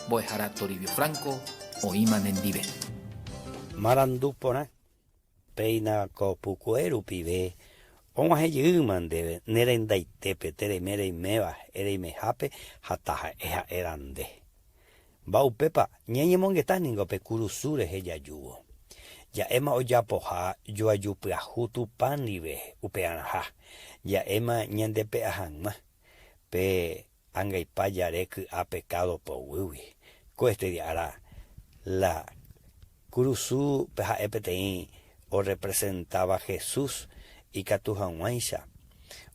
Boejara Toribio Franco, Oiman en Dive. Marandupona, peina copucuero pibe, onga yuman debe, nerendaitepe, teremere y meva, ere y mejape, hataja, eja erande. Bau pepa, ñeñe mongetáningo pe curusures ella yugo. Ya ema oyapoja, yo ayupe ajutu panibe, upeanaja. Ya ema ñandepe ajanma, pe angaipayarek a pecado po wiwi. Cueste de ara, la curusú peja epetein, o representaba Jesús y catujanwaisha,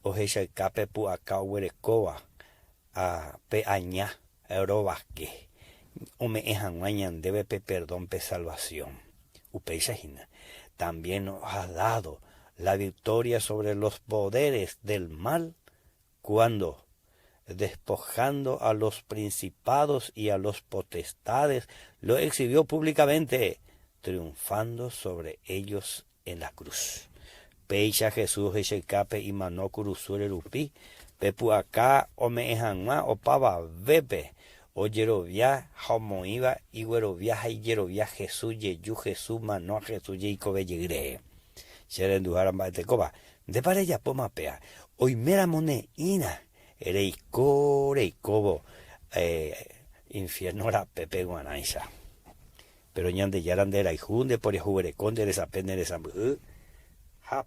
o hecha cape pu acá huerecoa, a pe aña, eurobasque. O me ejanwañan debe pe perdón pe salvación. Upeishajina también nos ha dado la victoria sobre los poderes del mal cuando, despojando a los principados y a los potestades, lo exhibió públicamente, triunfando sobre ellos en la cruz. Peisha Jesús escape y manó curusure rupi, pepu acá o me ejanwa o pava vepe, o yerovia homoiva y güerovia y yerovia Jesús yeyu Jesús manó a Jesús yeiko bellegre. Serendujaran baetecoba, de para ella poma pea, hoy mera mone ina, ereico reicobo, infierno la pepe guanaisa. Pero ñande yarandera y junde por el juguereconde de esa pena de esa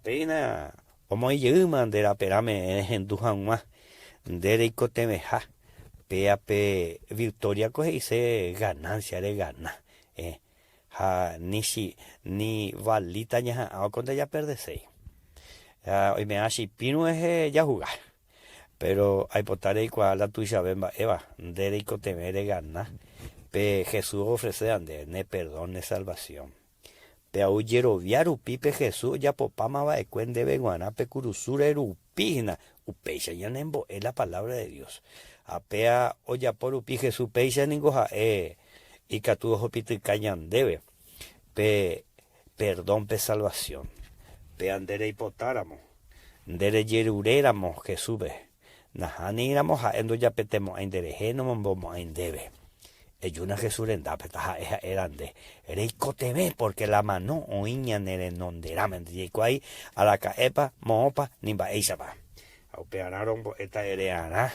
pena como yuman de la perame en dujan más de reico temeja. Pe victoria coge y se ganancia de gana. Ni valita ya cuando ya perdese. Hoy me hace pino es ya jugar. Pero hay potare y cual la tuya bemba eva de temer de gana. Pe Jesús ofrece ande ne perdón ne salvación. Pe auyero viaru pipe Jesús ya popama va de cuen de beguana pe curusura erupina. Upeisha ya nembo es la palabra de Dios. Apea oya por upi Jesús peisha ningoja y catujo piti cañan debe pe perdón pe salvación pe andere hipotáramos ndere yeruréramos Jesús be najani éramos a endo ya petemos a indereje no mombo a indebe eyuna Jesús enda petaja erande reiko teme porque la mano oiña nere nonderamen dico ahí a la caepa moopa nimba eisapa aupeanaron esta ereana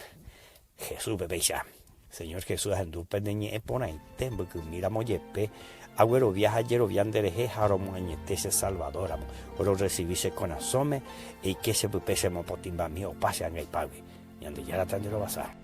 Jesús bebeisha. Señor Jesús andu pendeñe ponainte porque miramos yepe agüero viaja yero viandereje jaromo añetese salvadoramo oro recibirse con asome y que se pupese mopotimba mío pase a mi pague y ande ya la tandero basar.